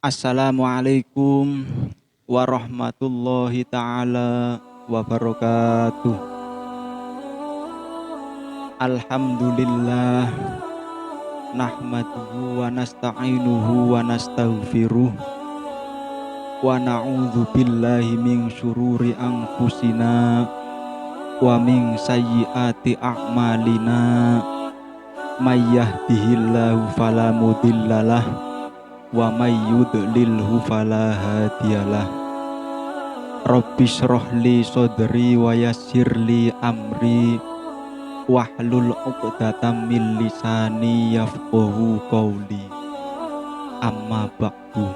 Assalamualaikum warahmatullahi ta'ala wabarakatuh. Alhamdulillah, nahmaduhu wa nasta'inuhu wa nastaghfiruh wa na'udzu billahi min syururi anfusina wa min sayyiati a'malina. May yahdihillahu fala mudhillalah wa may yudlilhu fala hadiyalah. Rabbi shrah li sadri wa yassir li amri wahlul 'uqdatam min lisani yafqahu qawli. Amma ba'du.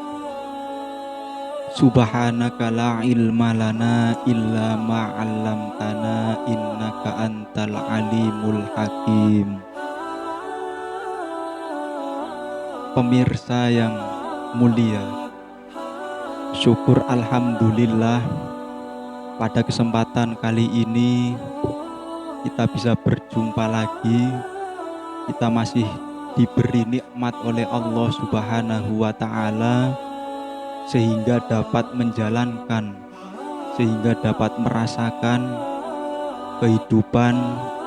Subhanaka la ilma lana illa ma 'allamtana innaka antal alimul hakim. Pemirsa yang mulia, syukur alhamdulillah pada kesempatan kali ini kita bisa berjumpa lagi. Kita masih diberi nikmat oleh Allah Subhanahu wa ta'ala sehingga dapat menjalankan, sehingga dapat merasakan kehidupan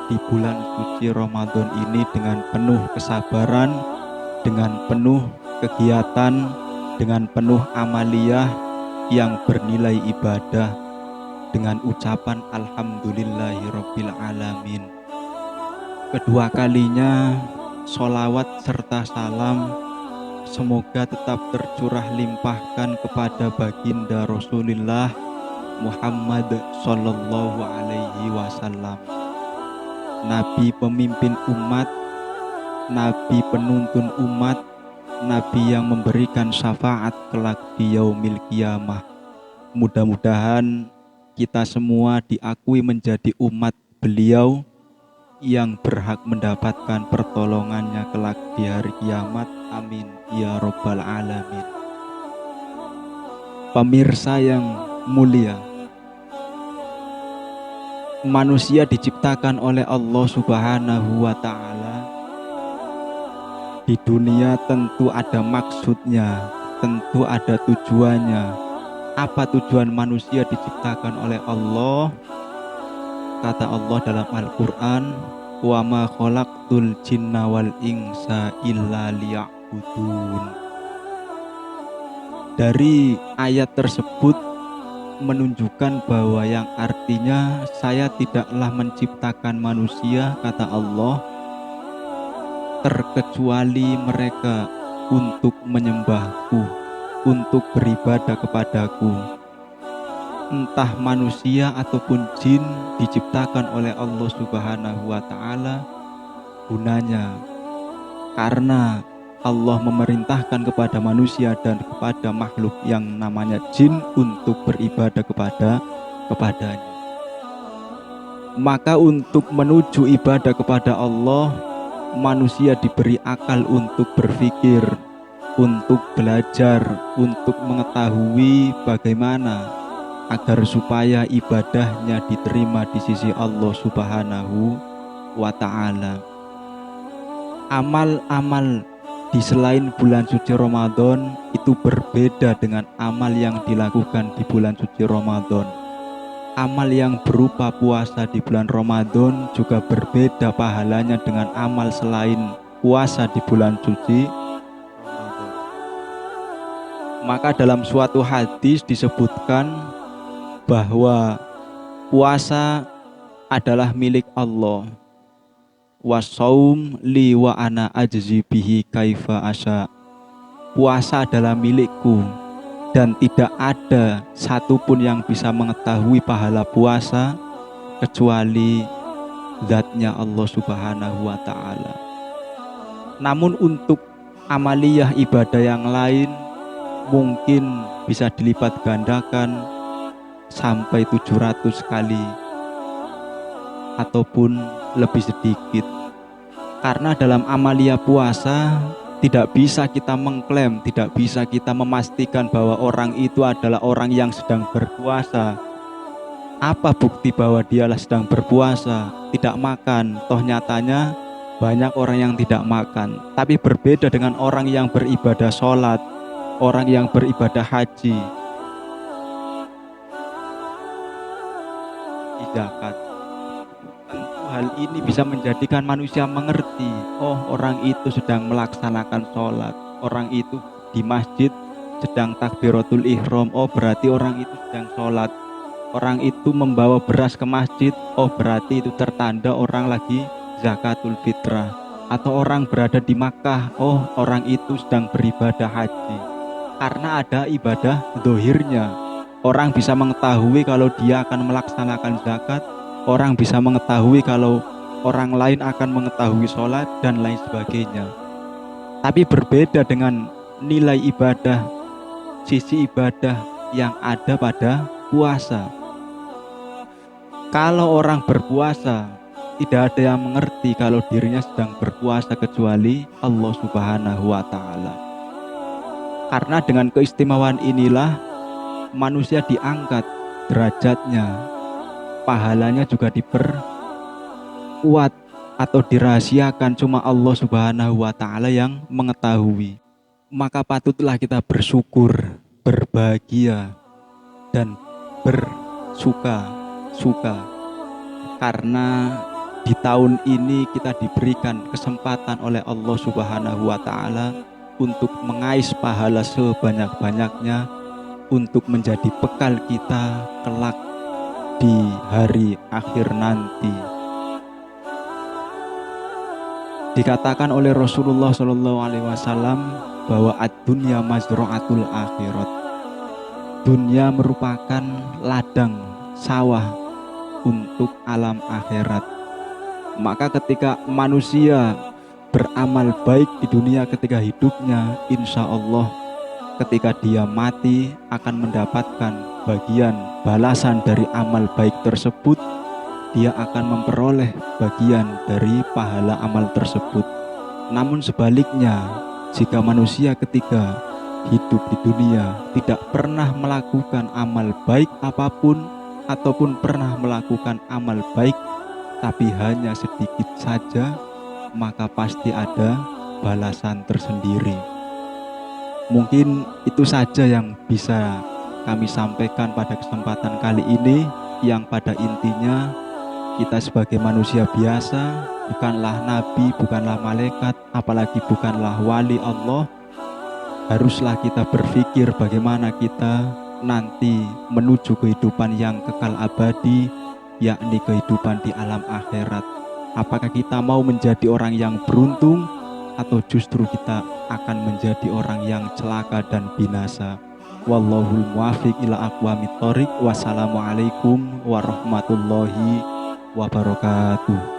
di bulan suci Ramadan ini dengan penuh kesabaran, dengan penuh kegiatan, dengan penuh amaliyah yang bernilai ibadah, dengan ucapan alhamdulillahirabbil alamin. Kedua kalinya sholawat serta salam semoga tetap tercurah limpahkan kepada baginda Rasulullah Muhammad sallallahu alaihi wasallam, Nabi pemimpin umat, Nabi penuntun umat, Nabi yang memberikan syafaat kelak di yaumil qiyamah. Mudah-mudahan kita semua diakui menjadi umat beliau yang berhak mendapatkan pertolongannya kelak di hari kiamat. Amin ya rabbal alamin. Pemirsa yang mulia, manusia diciptakan oleh Allah Subhanahu wa ta'ala. Di dunia tentu ada maksudnya, tentu ada tujuannya. Apa tujuan manusia diciptakan oleh Allah? Kata Allah dalam Al-Quran, wa ma khalaqtul jinna wal insa illa liya'budun. Dari ayat tersebut menunjukkan bahwa yang artinya saya tidaklah menciptakan manusia, kata Allah, terkecuali mereka untuk menyembahku, untuk beribadah kepadaku. Entah manusia ataupun jin diciptakan oleh Allah Subhanahu wa ta'ala, gunanya karena Allah memerintahkan kepada manusia dan kepada makhluk yang namanya jin untuk beribadah kepadanya. Maka untuk menuju ibadah kepada Allah, manusia diberi akal untuk berpikir, untuk belajar, untuk mengetahui bagaimana agar supaya ibadahnya diterima di sisi Allah Subhanahu wa ta'ala. Amal-amal di selain bulan suci Ramadan itu berbeda dengan amal yang dilakukan di bulan suci Ramadan. Amal yang berupa puasa di bulan Ramadan juga berbeda pahalanya dengan amal selain puasa di bulan suci Ramadan. Maka dalam suatu hadis disebutkan bahwa puasa adalah milik Allah. Wasaum li wa ana ajzi bihi kaifa asya. Puasa adalah milikku dan tidak ada satupun yang bisa mengetahui pahala puasa kecuali zatnya Allah Subhanahu wa ta'ala. Namun untuk amaliyah ibadah yang lain mungkin bisa dilipat gandakan sampai 700 kali ataupun lebih sedikit. Karena dalam amaliyah puasa tidak bisa kita mengklaim, tidak bisa kita memastikan bahwa orang itu adalah orang yang sedang berpuasa. Apa bukti bahwa dialah sedang berpuasa, tidak makan? Toh nyatanya banyak orang yang tidak makan. Tapi berbeda dengan orang yang beribadah sholat. orang yang beribadah haji di zakat. Tentu hal ini bisa menjadikan manusia mengerti, oh orang itu sedang melaksanakan sholat, orang itu di masjid sedang takbiratul ihram, oh berarti orang itu sedang sholat. Orang itu membawa beras ke masjid, oh berarti itu tertanda orang lagi zakatul fitrah. Atau orang berada di Makkah, oh orang itu sedang beribadah haji. Karena ada ibadah dohirnya, orang bisa mengetahui kalau dia akan melaksanakan zakat, orang bisa mengetahui kalau orang lain akan mengetahui sholat dan lain sebagainya. Tapi berbeda dengan nilai ibadah, sisi ibadah yang ada pada puasa. Kalau orang berpuasa, tidak ada yang mengerti kalau dirinya sedang berpuasa kecuali Allah Subhanahu wa Ta'ala. Karena dengan keistimewaan inilah manusia diangkat derajatnya, pahalanya juga diperkuat atau dirahasiakan, cuma Allah Subhanahu wa Ta'ala yang mengetahui. Maka patutlah kita bersyukur, berbahagia, dan bersuka-suka karena di tahun ini kita diberikan kesempatan oleh Allah Subhanahu wa Ta'ala untuk mengais pahala sebanyak-banyaknya untuk menjadi bekal kita kelak di hari akhir nanti. Dikatakan oleh Rasulullah SAW bahwa ad-dunya mazra'atul akhirat. Dunia merupakan ladang sawah untuk alam akhirat. Maka ketika manusia beramal baik di dunia ketika hidupnya, insya Allah ketika dia mati akan mendapatkan bagian balasan dari amal baik tersebut. Dia akan memperoleh bagian dari pahala amal tersebut. Namun sebaliknya, jika manusia ketika hidup di dunia tidak pernah melakukan amal baik apapun, ataupun pernah melakukan amal baik tapi hanya sedikit saja, maka pasti ada balasan tersendiri. Mungkin itu saja yang bisa kami sampaikan pada kesempatan kali ini, yang pada intinya kita sebagai manusia biasa, bukanlah nabi, bukanlah malaikat, apalagi bukanlah wali Allah. Haruslah kita berpikir bagaimana kita nanti menuju kehidupan yang kekal abadi, yakni kehidupan di alam akhirat. Apakah kita mau menjadi orang yang beruntung, atau justru kita akan menjadi orang yang celaka dan binasa? Wallahul muwaffiq ila aqwamit thoriq. Wassalamualaikum warahmatullahi wabarakatuh.